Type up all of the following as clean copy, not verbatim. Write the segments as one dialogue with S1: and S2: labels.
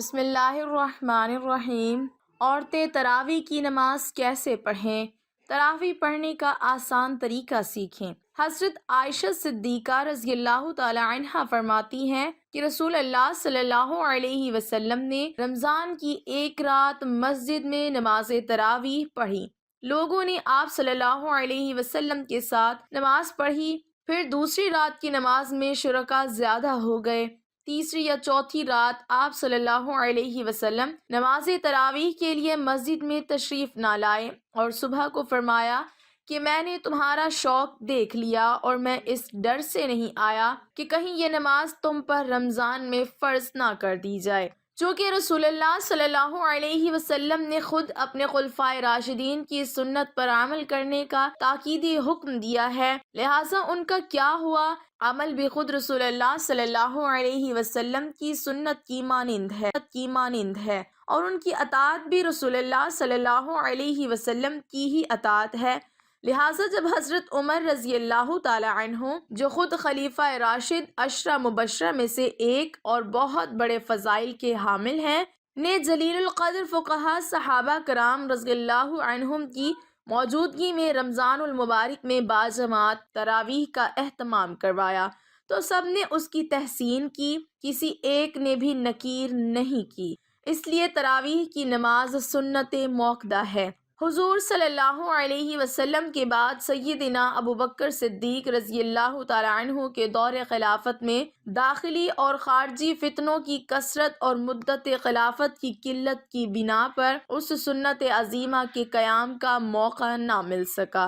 S1: بسم اللہ الرحمن الرحیم۔ عورتیں تراویح کی نماز کیسے پڑھیں؟ تراویح پڑھنے کا آسان طریقہ سیکھیں۔ حضرت عائشہ صدیقہ رضی اللہ تعالی عنہا فرماتی ہیں کہ رسول اللہ صلی اللہ علیہ وسلم نے رمضان کی ایک رات مسجد میں نماز تراویح پڑھی۔ لوگوں نے آپ صلی اللہ علیہ وسلم کے ساتھ نماز پڑھی، پھر دوسری رات کی نماز میں شرکاء زیادہ ہو گئے۔ تیسری یا چوتھی رات آپ صلی اللہ علیہ وسلم نماز تراویح کے لیے مسجد میں تشریف نہ لائے اور صبح کو فرمایا کہ میں نے تمہارا شوق دیکھ لیا اور میں اس ڈر سے نہیں آیا کہ کہیں یہ نماز تم پر رمضان میں فرض نہ کر دی جائے، چونکہ رسول اللہ صلی اللہ علیہ وسلم نے خود اپنے خلفائے راشدین کی سنت پر عمل کرنے کا تاکیدی حکم دیا ہے، لہٰذا ان کا کیا ہوا عمل بھی خود رسول اللہ صلی اللہ علیہ وسلم کی سنت کی مانند ہے اور ان کی اطاعت بھی رسول اللہ صلی اللہ علیہ وسلم کی ہی اطاعت ہے۔ لہٰذا جب حضرت عمر رضی اللہ تعالی عنہ، جو خود خلیفہ راشد عشرہ مبشرہ میں سے ایک اور بہت بڑے فضائل کے حامل ہیں، نے جلیل القدر فقہاء صحابہ کرام رضی اللہ عنہم کی موجودگی میں رمضان المبارک میں باجماعت تراویح کا اہتمام کروایا تو سب نے اس کی تحسین کی، کسی ایک نے بھی نکیر نہیں کی۔ اس لیے تراویح کی نماز سنت موقدہ ہے۔ حضور صلی اللہ علیہ وسلم کے بعد سیدنا ابو بکر صدیق رضی اللہ تعالی عنہ کے دور خلافت میں داخلی اور خارجی فتنوں کی کثرت اور مدت خلافت کی قلت کی بنا پر اس سنت عظیمہ کے قیام کا موقع نہ مل سکا،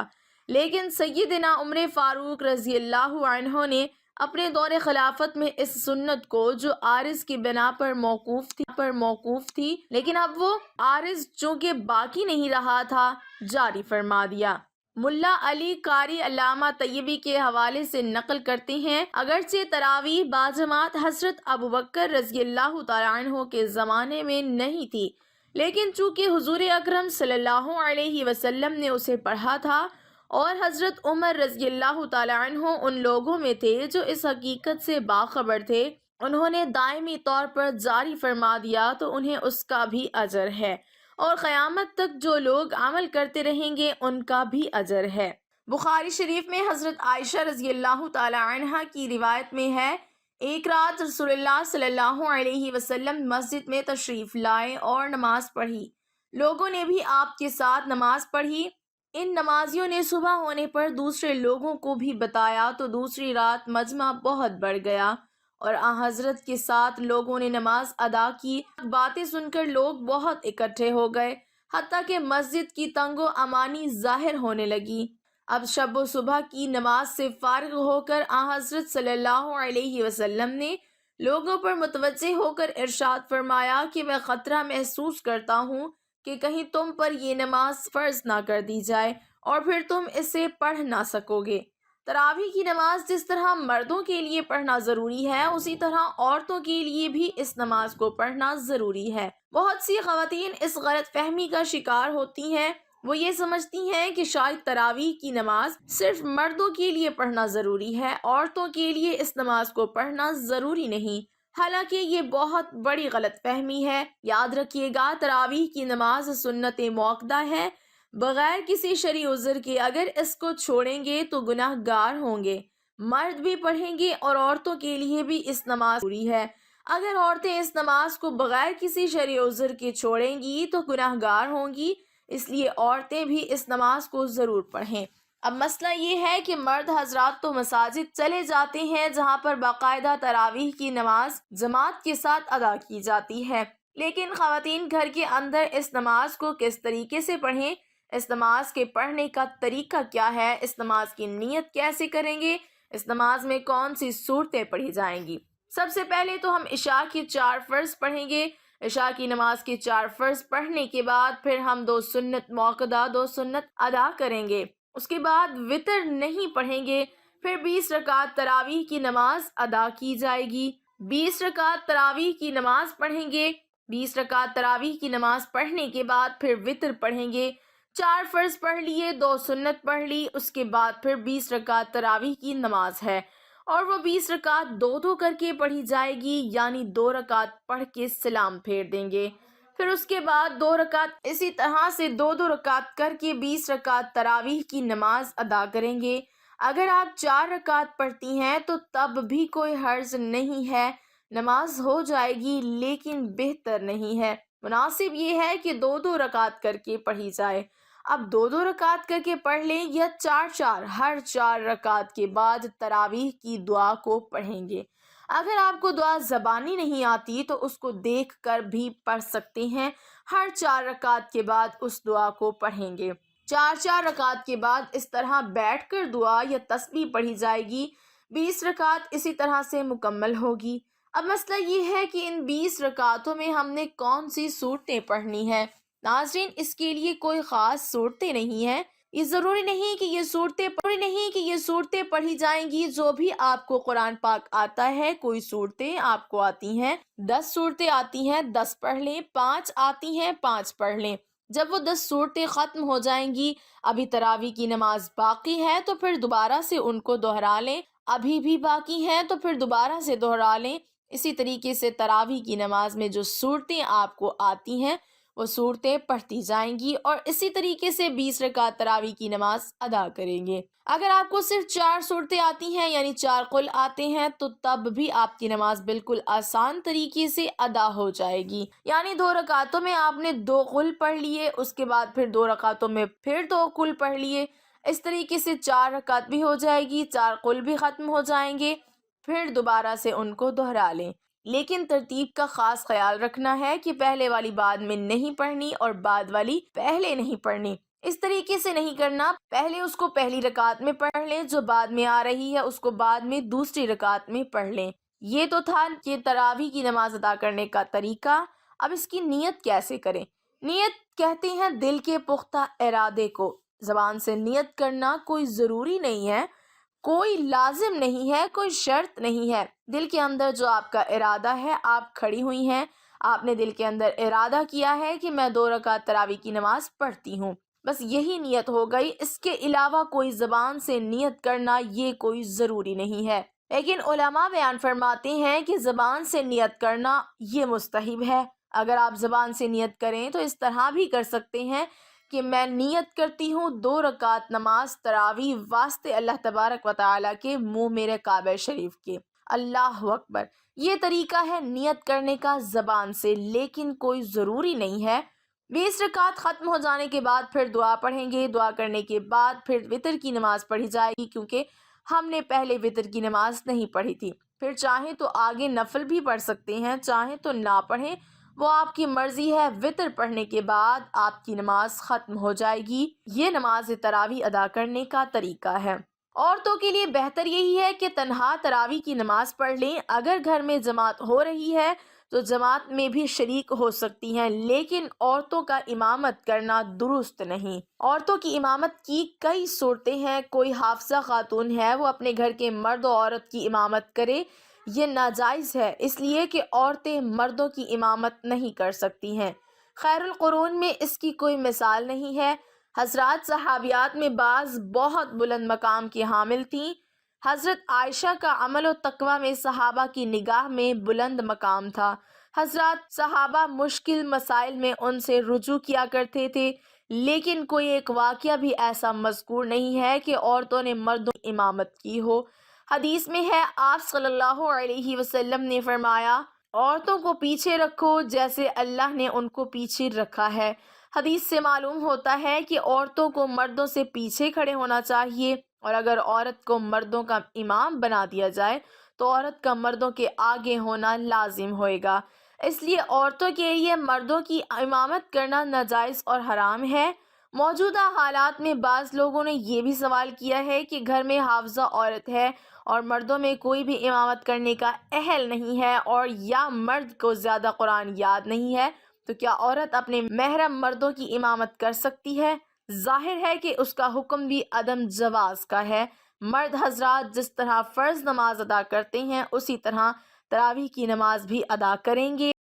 S1: لیکن سیدنا عمر فاروق رضی اللہ عنہ نے اپنے دور خلافت میں اس سنت کو، جو عارض کی بنا پر موقوف تھی لیکن اب وہ عارض چونکہ باقی نہیں رہا تھا، جاری فرما دیا۔ ملا علی قاری علامہ طیبی کے حوالے سے نقل کرتے ہیں، اگرچہ تراویح باجماعت حضرت ابو بکر رضی اللہ تعالی عنہ کے زمانے میں نہیں تھی، لیکن چونکہ حضور اکرم صلی اللہ علیہ وسلم نے اسے پڑھا تھا اور حضرت عمر رضی اللہ تعالی عنہ ان لوگوں میں تھے جو اس حقیقت سے باخبر تھے، انہوں نے دائمی طور پر جاری فرما دیا تو انہیں اس کا بھی اجر ہے اور قیامت تک جو لوگ عمل کرتے رہیں گے ان کا بھی اجر ہے۔ بخاری شریف میں حضرت عائشہ رضی اللہ تعالی عنہا کی روایت میں ہے، ایک رات رسول اللہ صلی اللہ علیہ وسلم مسجد میں تشریف لائے اور نماز پڑھی، لوگوں نے بھی آپ کے ساتھ نماز پڑھی۔ ان نمازیوں نے صبح ہونے پر دوسرے لوگوں کو بھی بتایا تو دوسری رات مجمع بہت بڑھ گیا اور حضرت کے ساتھ لوگوں نے نماز ادا کی۔ باتیں سن کر لوگ بہت اکٹھے ہو گئے، حتیٰ کہ مسجد کی تنگ و امانی ظاہر ہونے لگی۔ اب شب و صبح کی نماز سے فارغ ہو کر حضرت صلی اللہ علیہ وسلم نے لوگوں پر متوجہ ہو کر ارشاد فرمایا کہ میں خطرہ محسوس کرتا ہوں کہ کہیں تم پر یہ نماز فرض نہ کر دی جائے اور پھر تم اسے پڑھ نہ سکو گے۔ تراویح کی نماز جس طرح مردوں کے لیے پڑھنا ضروری ہے، اسی طرح عورتوں کے لیے بھی اس نماز کو پڑھنا ضروری ہے۔ بہت سی خواتین اس غلط فہمی کا شکار ہوتی ہیں، وہ یہ سمجھتی ہیں کہ شاید تراویح کی نماز صرف مردوں کے لیے پڑھنا ضروری ہے، عورتوں کے لیے اس نماز کو پڑھنا ضروری نہیں، حالانکہ یہ بہت بڑی غلط فہمی ہے۔ یاد رکھیے گا، تراویح کی نماز سنت موقدہ ہے، بغیر کسی شرعی عذر کے اگر اس کو چھوڑیں گے تو گناہ گار ہوں گے۔ مرد بھی پڑھیں گے اور عورتوں کے لیے بھی اس نماز ضروری ہے۔ اگر عورتیں اس نماز کو بغیر کسی شرعی عذر کے چھوڑیں گی تو گناہ گار ہوں گی، اس لیے عورتیں بھی اس نماز کو ضرور پڑھیں۔ اب مسئلہ یہ ہے کہ مرد حضرات تو مساجد چلے جاتے ہیں جہاں پر باقاعدہ تراویح کی نماز جماعت کے ساتھ ادا کی جاتی ہے، لیکن خواتین گھر کے اندر اس نماز کو کس طریقے سے پڑھیں، اس نماز کے پڑھنے کا طریقہ کیا ہے، اس نماز کی نیت کیسے کریں گے، اس نماز میں کون سی صورتیں پڑھی جائیں گی۔ سب سے پہلے تو ہم عشاء کے 4 فرض پڑھیں گے۔ عشاء کی نماز کے 4 فرض پڑھنے کے بعد پھر ہم 2 سنت موقدہ 2 سنت ادا کریں گے، اس کے بعد وتر نہیں پڑھیں گے، پھر 20 رکعت تراویح کی نماز ادا کی جائے گی۔ 20 رکعت تراویح کی نماز پڑھیں گے، 20 رکعت تراویح کی نماز پڑھنے کے بعد پھر وتر پڑھیں گے۔ 4 فرض پڑھ لیے، 2 سنت پڑھ لی، اس کے بعد پھر 20 رکعت تراویح کی نماز ہے اور وہ 20 رکعت دو دو کر کے پڑھی جائے گی، یعنی 2 رکعت پڑھ کے سلام پھیر دیں گے۔ پھر اس کے بعد 2 رکعت اسی طرح سے 2 رکعت کر کے 20 رکعت تراویح کی نماز ادا کریں گے۔ اگر آپ 4 رکعت پڑھتی ہیں تو تب بھی کوئی حرج نہیں ہے، نماز ہو جائے گی، لیکن بہتر نہیں ہے، مناسب یہ ہے کہ 2 رکعت کر کے پڑھی جائے۔ اب 2 رکعت کر کے پڑھ لیں یا 4 ہر 4 رکعت کے بعد تراویح کی دعا کو پڑھیں گے۔ اگر آپ کو دعا زبانی نہیں آتی تو اس کو دیکھ کر بھی پڑھ سکتے ہیں، ہر 4 رکعت کے بعد اس دعا کو پڑھیں گے۔ 4 رکعت کے بعد اس طرح بیٹھ کر دعا یا تسبیح پڑھی جائے گی، 20 رکعت اسی طرح سے مکمل ہوگی۔ اب مسئلہ یہ ہے کہ ان 20 رکعتوں میں ہم نے کون سی صورتیں پڑھنی ہیں۔ ناظرین، اس کے لیے کوئی خاص صورتیں نہیں ہیں، یہ ضروری نہیں کہ یہ صورتیں پڑھی جائیں گی جو بھی آپ کو قرآن پاک آتا ہے۔ کوئی صورتیں آپ کو آتی ہیں، 10 صورتیں آتی ہیں، 10 پڑھ لیں، 5 آتی ہیں، 5 پڑھ لیں۔ جب وہ 10 صورتیں ختم ہو جائیں گی، ابھی تراویح کی نماز باقی ہے تو پھر دوبارہ سے ان کو دہرا لیں، ابھی بھی باقی ہے تو پھر دوبارہ سے دہرا لیں۔ اسی طریقے سے تراویح کی نماز میں جو صورتیں آپ کو آتی ہیں وہ صورتیں پڑھتی جائیں گی، اور اسی طریقے سے 20 رکعت تراویح کی نماز ادا کریں گے۔ اگر آپ کو صرف 4 صورتیں آتی ہیں، یعنی 4 قل آتے ہیں، تو تب بھی آپ کی نماز بالکل آسان طریقے سے ادا ہو جائے گی، یعنی 2 رکعتوں میں آپ نے 2 قل پڑھ لیے، اس کے بعد پھر 2 رکعتوں میں پھر 2 قل پڑھ لیے، اس طریقے سے 4 رکعت بھی ہو جائے گی، 4 قل بھی ختم ہو جائیں گے، پھر دوبارہ سے ان کو دہرا لیں۔ لیکن ترتیب کا خاص خیال رکھنا ہے کہ پہلے والی بعد میں نہیں پڑھنی اور بعد والی پہلے نہیں پڑھنی، اس طریقے سے نہیں کرنا، پہلے اس کو پہلی رکعت میں پڑھ لیں، جو بعد میں آ رہی ہے اس کو بعد میں دوسری رکعت میں پڑھ لیں۔ یہ تو تھا کہ تراویح کی نماز ادا کرنے کا طریقہ۔ اب اس کی نیت کیسے کریں؟ نیت کہتے ہیں دل کے پختہ ارادے کو۔ زبان سے نیت کرنا کوئی ضروری نہیں ہے، کوئی لازم نہیں ہے، کوئی شرط نہیں ہے۔ دل کے اندر جو آپ کا ارادہ ہے، آپ کھڑی ہوئی ہیں، آپ نے دل کے اندر ارادہ کیا ہے کہ میں 2 رکعت تراویح کی نماز پڑھتی ہوں، بس یہی نیت ہو گئی، اس کے علاوہ کوئی زبان سے نیت کرنا یہ کوئی ضروری نہیں ہے۔ لیکن علماء بیان فرماتے ہیں کہ زبان سے نیت کرنا یہ مستحب ہے۔ اگر آپ زبان سے نیت کریں تو اس طرح بھی کر سکتے ہیں کہ میں نیت کرتی ہوں 2 رکعت نماز تراویح واسطے اللہ تبارک و تعالیٰ کے، منہ میرے کعبہ شریف کے، اللہ اکبر۔ یہ طریقہ ہے نیت کرنے کا زبان سے، لیکن کوئی ضروری نہیں ہے۔ 20 رکعت ختم ہو جانے کے بعد پھر دعا پڑھیں گے، دعا کرنے کے بعد پھر وتر کی نماز پڑھی جائے گی، کیونکہ ہم نے پہلے وتر کی نماز نہیں پڑھی تھی۔ پھر چاہیں تو آگے نفل بھی پڑھ سکتے ہیں، چاہیں تو نہ پڑھیں، وہ آپ کی مرضی ہے۔ وتر پڑھنے کے بعد آپ کی نماز ختم ہو جائے گی۔ یہ نماز تراویح ادا کرنے کا طریقہ ہے۔ عورتوں کے لیے بہتر یہی ہے کہ تنہا تراویح کی نماز پڑھ لیں۔ اگر گھر میں جماعت ہو رہی ہے تو جماعت میں بھی شریک ہو سکتی ہیں، لیکن عورتوں کا امامت کرنا درست نہیں۔ عورتوں کی امامت کی کئی صورتیں ہیں۔ کوئی حافظہ خاتون ہے، وہ اپنے گھر کے مرد و عورت کی امامت کرے، یہ ناجائز ہے، اس لیے کہ عورتیں مردوں کی امامت نہیں کر سکتی ہیں۔ خیر القرون میں اس کی کوئی مثال نہیں ہے۔ حضرات صحابیات میں بعض بہت بلند مقام کی حامل تھیں۔ حضرت عائشہ کا عمل و تقوی میں صحابہ کی نگاہ میں بلند مقام تھا۔ حضرات صحابہ مشکل مسائل میں ان سے رجوع کیا کرتے تھے، لیکن کوئی ایک واقعہ بھی ایسا مذکور نہیں ہے کہ عورتوں نے مردوں کی امامت کی ہو۔ حدیث میں ہے، آپ صلی اللہ علیہ وسلم نے فرمایا، عورتوں کو پیچھے رکھو جیسے اللہ نے ان کو پیچھے رکھا ہے۔ حدیث سے معلوم ہوتا ہے کہ عورتوں کو مردوں سے پیچھے کھڑے ہونا چاہیے، اور اگر عورت کو مردوں کا امام بنا دیا جائے تو عورت کا مردوں کے آگے ہونا لازم ہوئے گا۔ اس لیے عورتوں کے لیے مردوں کی امامت کرنا ناجائز اور حرام ہے۔ موجودہ حالات میں بعض لوگوں نے یہ بھی سوال کیا ہے کہ گھر میں حافظہ عورت ہے اور مردوں میں کوئی بھی امامت کرنے کا اہل نہیں ہے، اور یا مرد کو زیادہ قرآن یاد نہیں ہے، تو کیا عورت اپنے محرم مردوں کی امامت کر سکتی ہے؟ ظاہر ہے کہ اس کا حکم بھی عدم جواز کا ہے۔ مرد حضرات جس طرح فرض نماز ادا کرتے ہیں، اسی طرح تراویح کی نماز بھی ادا کریں گے۔